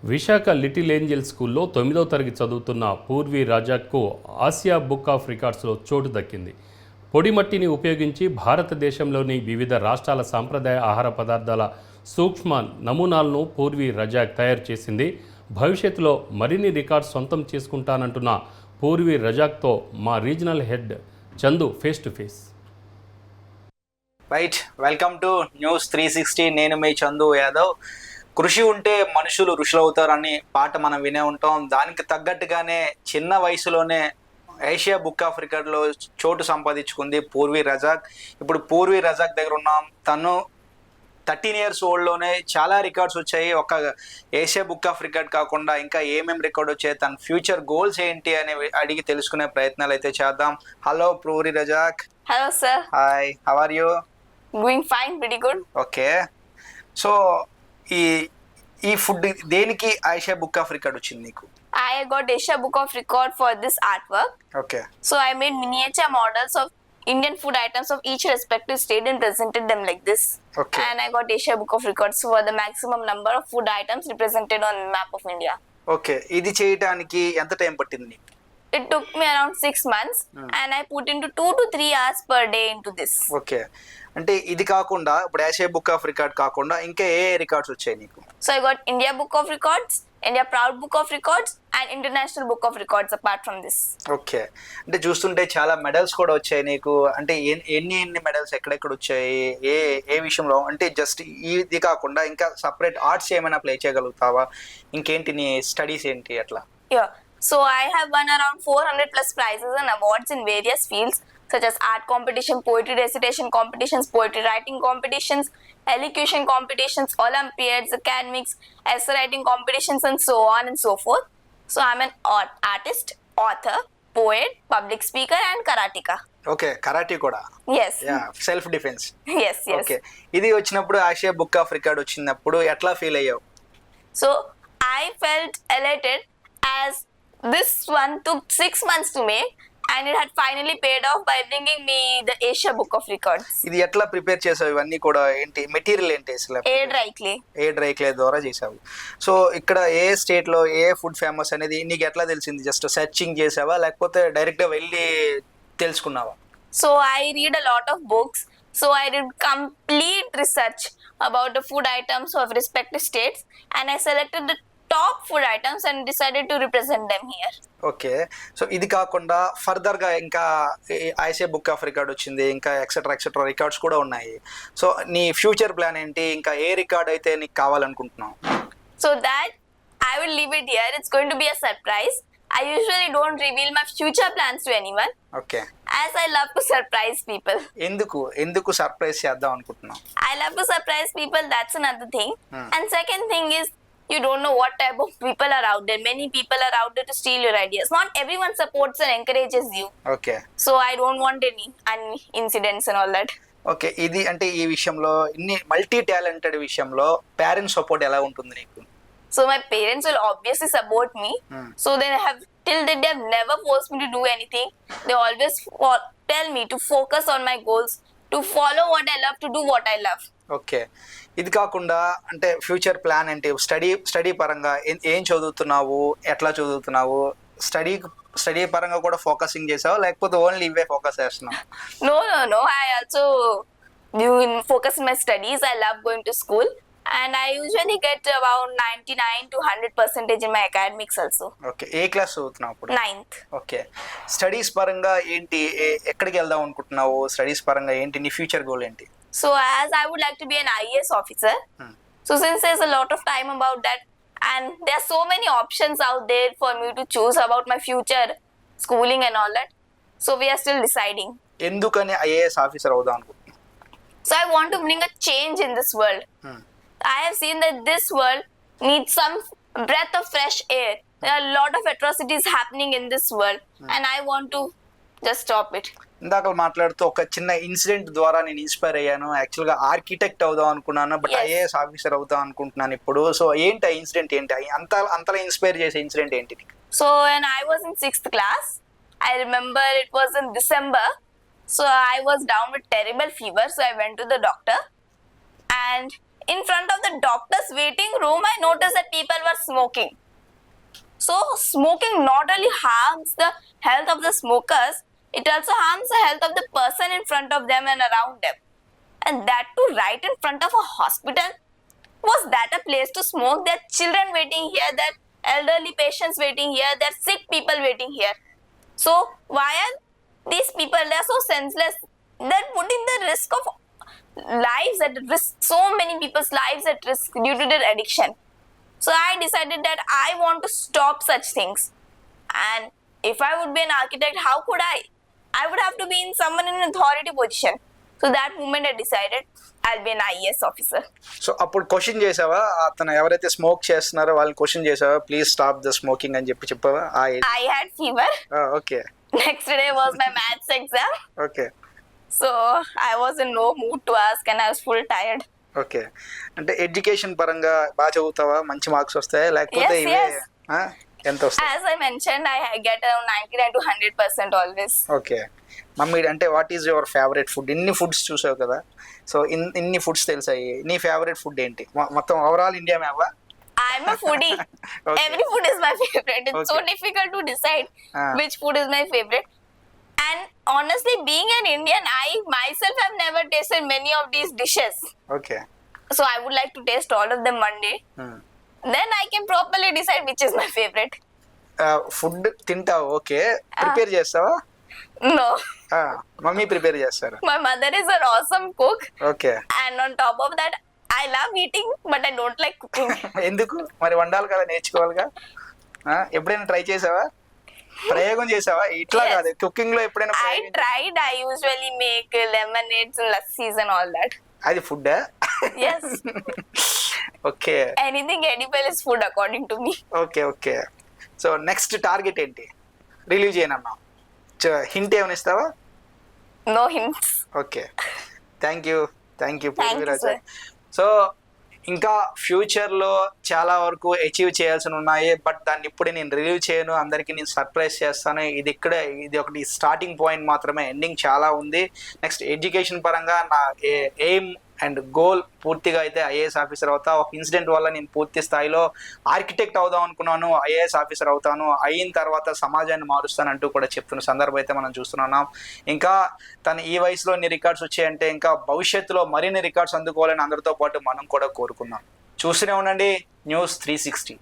Visakha little Angel స్కూల్లో 9వ తరగతి చదువుతున్న పూర్వీ రజాక్కు ఆసియా బుక్ ఆఫ్ రికార్డ్స్లో చోటు దక్కింది. పొడి మట్టిని ఉపయోగించి భారతదేశంలోని వివిధ రాష్ట్రాల సాంప్రదాయ ఆహార పదార్థాల సూక్ష్మ నమూనాలను పూర్వీ రజాక్ తయారు చేసింది. భవిష్యత్తులో మరిన్ని రికార్డ్స్ సొంతం చేసుకుంటానంటున్న పూర్వీ రజాక్తో మా regional head Chandu face to face. Right, welcome to news 360. నేను మీ చందు యాదవ్. కృషి ఉంటే మనుషులు ఋషులు అవుతారని పాట మనం వినే ఉంటాం. దానికి తగ్గట్టుగానే చిన్న వయసులోనే ఏషియా బుక్ ఆఫ్ రికార్డ్లో చోటు సంపాదించుకుంది పూర్వీ రజాక్. ఇప్పుడు పూర్వీ రజాక్ దగ్గర ఉన్నాం. తను 13 years ఓల్డ్లోనే చాలా రికార్డ్స్ వచ్చాయి. ఒక ఏషియా బుక్ ఆఫ్ రికార్డ్ కాకుండా ఇంకా ఏమేమి రికార్డ్ వచ్చాయి, తన ఫ్యూచర్ గోల్స్ ఏంటి అని అడిగి తెలుసుకునే ప్రయత్నాలు అయితే చేద్దాం. Hello Poorvi Razak. Hello, sir. Hi, how are you? Doing fine, pretty good. Okay, so ఈ ఫుడ్ దేనికి ఏషియా బుక్ ఆఫ్ రికార్డ్ వచ్చింది నీకు? I got Asia Book of Record for this artwork. Okay, So I made miniature models of Indian food items of each respective state and presented them like this. Okay. And I got Asia Book of Records for the maximum number of food items represented on map of India. Okay. ఇది చేయడానికి ఎంత time పట్టింది నీకు? It took me around 6 months and I put into 2 to 3 hours per day into this. Okay, అంటే ఇది కాకుండా ఇప్పుడు Asia book of record కాకుండా ఇంకా ఏ రికార్డ్స్ వచ్చాయి నీకు? So I got India Book of Records, India Proud Book of Records and International Book of Records apart from this. Okay, అంటే చూస్తుంటే చాలా మెడల్స్ కూడా వచ్చాయి నీకు. అంటే ఎన్ని మెడల్స్ ఎక్కడెక్కడ వచ్చాయి, ఏ ఏ విషయంలో? అంటే జస్ట్ ఇది కాకుండా ఇంకా సపరేట్ ఆర్ట్స్ ఏమైనా ప్లే చేయగలుగుతావా? ఇంకేంటి నీ స్టడీస్ ఏంటి అట్లా? Yeah. So I have won around 400 plus prizes and awards in various fields such as art competition, poetry recitation competitions, poetry writing competitions, elocution competitions, Olympiads, academics, essay writing competitions and so on and so forth. So I'm an artist, author, poet, public speaker and karateka. Okay, karate కూడా? Yes. Yeah, self defence. Yes, yes. Okay, ఇది వచ్చినప్పుడు Asia book of record వచ్చినప్పుడు ఎట్లా feel అయ్యావు? So I felt elated as this one took 6 months to make and it had finally paid off by bringing me the Asia Book of Records. ఇది ఎట్లా prepare చేసావు? ఇవన్నీ కూడా ఏంటి material ఏంటి అసలు? Air dry clay. ఏ dry clay ద్వారా చేసావు. సో ఇక్కడ ఏ స్టేట్ లో ఏ ఫుడ్ ఫేమస్ అనేది నీకు ఎట్లా తెలిసింది? జస్ట్ సెర్చింగ్ చేసావా లేకపోతే డైరెక్ట్ గా వెళ్ళి తెలుసుకున్నావా? So I read a lot of books. So I did complete research about the food items of respective states and I selected the top food items and decided to represent them here. Okay, so ఇది కాకుండా further గా ఇంకా ICA book of record వచ్చింది, ఇంకా etcetera etcetera records కూడా ఉన్నాయి. So నీ future plan ఏంటి? ఇంకా ఏ రికార్డ్ అయితే నీకు కావాలనుకుంటున్నావు? So that I will leave it here. It's going to be a surprise. I usually don't reveal my future plans to anyone okay, as I love to surprise people. ఎందుకు surprise చేద్దాం అనుకుంటున్నావు? I love to surprise people, that's another thing. And second thing is, you don't know what type of people are out there. Many people are out there to steal your ideas. Not everyone supports and encourages you. Okay, So I don't want any incidents and all that. Okay. ఇది అంటే ఈ విషయంలో ఇన్ని multi talented విషయంలో parents support ఎలా ఉంటుంది నీకు? So my parents will obviously support me. So they have they have never forced me to do anything. They always tell me to focus on my goals, to follow what I love, to do what I love. Okay, ఇది కాకుండా అంటే future plan ఏంటి? Study పరంగా ఏం చదువుతున్నావు, ఎట్లా చదువుతున్నావు? Study పరంగా కూడా ఫోకసింగ్ చేసావా లేకపోతే ఓన్లీ ఇవే ఫోకస్ చేస్తున్నావు? No. I also focus in my studies. I love going to school. And I usually get about 99 to 100% in my academics also. Okay, A class చదువుతున్నావు ఇప్పుడు? 9th. ఓకే, స్టడీస్ పరంగా ఏంటి? ఎక్కడికి వెళ్దాం అనుకుంటున్నావు? స్టడీస్ పరంగా ఏంటి నీ ఫ్యూచర్ గోల్ ఏంటి? So as I would like to be an IAS officer, so since there's a lot of time about that and there are so many options out there for me to choose about my future schooling and all that, so we are still deciding. ఎందుకని IAS officer అవుదాం అనుకుంటున్నావు? So I want to bring a change in this world. I have seen that this world needs some breath of fresh air. There are a lot of atrocities happening in this world and I want to just stop it. ఇందాక మాట్లాడుతూ ఒక చిన్న incident ద్వారా నేను inspire అయ్యాను. యాక్చువల్గా architect అవుదాం అనుకున్నాను, బట్ ఐఏఎస్ ఆఫీసర్ అవుదాం అనుకుంటున్నాను ఇప్పుడు. సో ఏంటి ఆ ఇన్సిడెంట్ ఏంటి? అంతలా ఇన్స్పైర్ చేసే ఇన్సిడెంట్ ఏంటి? So when I was in 6th class, I remember it was in December. So I was down with terrible fever. So I went to the doctor and in front of the doctor's waiting room, I noticed that people were smoking. So smoking not only harms the health of the smokers, it also harms the health of the person in front of them and around them. And that too right in front of a hospital. Was that a place to smoke? There are children waiting here, there are elderly patients waiting here, there are sick people waiting here. So why are these people, they are so senseless? They're putting the risk of lives at risk, so many people's lives at risk due to their addiction. So I decided that I want to stop such things. And if I would be an architect, how could I? I would have to be in someone in an authority position. So that moment I decided I'll be an IAS officer. So అప్పుడు question చేసావా, అతను ఎవరైతే smoke చేస్తున్నారో వాళ్ళని question చేసావా, please stop the smoking అని చెప్పావా? I had fever. Okay Next day was my maths exam. Okay So I was in no mood to ask and I was full tired. Okay. అంటే education పరంగా బాగా చదువుతావా, మంచి marks వస్తాయా, లేకపోతే Yes, ఇవే yes. ఎంత వస్తాయి? As I mentioned, I get around 99 to 100% always. Okay. Mummy అంటే what is your favourite food? ఇన్ని ఫుడ్స్ చూసావు కదా, సో ఇన్ని ఫుడ్స్ తెలుసాయి, నీ ఫేవరెట్ ఫుడ్ ఏంటి? మొత్తం ఓవరాల్ ఇండియా మ్యావా? I'm a foodie. Okay. Every food is my favorite. It's so Okay. difficult to decide Ah. which food is my favorite. And honestly, being an Indian, I myself have never tasted many of these dishes. Okay. So I would like to taste all of them one day. Then I can properly decide which is my favorite. Food తింటావు, okay. Prepare చేస్తావా? No. Mummy prepare చేస్తారు. My mother is an awesome cook. Okay. And on top of that, I love eating, but I don't like cooking. ఎందుకు మరి? వండాలి కదా, నేర్చుకోవాలిగా. ఎప్పుడైనా try చేసావా, ప్రయోగం చేసావా? ఇట్లా Yes. కాదు, కుకింగ్ లో ఎప్పుడైనా I ప్రయోగం- tried. I usually make lemonades and lassis and all that. అది food? Yes. Okay Anything edible is food according to me. Okay okay. So next target ఏంటి? రిలీవ్ చేయనన్నా, హింట్ ఏమైనా ఇస్తావా? No hints. Okay. Thank you Thank you, పూర్వీరాజ. sir. So ఇంకా ఫ్యూచర్లో చాలా వరకు achieve చేయాల్సి ఉన్నాయి, బట్ దాన్ని ఇప్పుడే నేను రిలీవ్ చేయను, అందరికీ నేను సర్ప్రైజ్ చేస్తాను. ఇది ఒకటి స్టార్టింగ్ పాయింట్ మాత్రమే, ఎండింగ్ చాలా ఉంది. నెక్స్ట్ ఎడ్యుకేషన్ పరంగా నా ఎయిమ్ అండ్ గోల్ పూర్తిగా అయితే ఐఏఎస్ ఆఫీసర్ అవుతా. ఒక ఇన్సిడెంట్ వల్ల నేను పూర్తి స్థాయిలో ఆర్కిటెక్ట్ అవుదాం అనుకున్నాను, ఐఏఎస్ ఆఫీసర్ అవుతాను, అయిన తర్వాత సమాజాన్ని మారుస్తాను అంటూ కూడా చెప్తున్న సందర్భం అయితే మనం చూస్తున్నాం. ఇంకా తను ఈ వయసులో ఎన్ని రికార్డ్స్ వచ్చాయంటే ఇంకా భవిష్యత్తులో మరిన్ని రికార్డ్స్ అందుకోవాలని అందరితో పాటు మనం కూడా కోరుకున్నాం. చూస్తూనే ఉండండి News 360.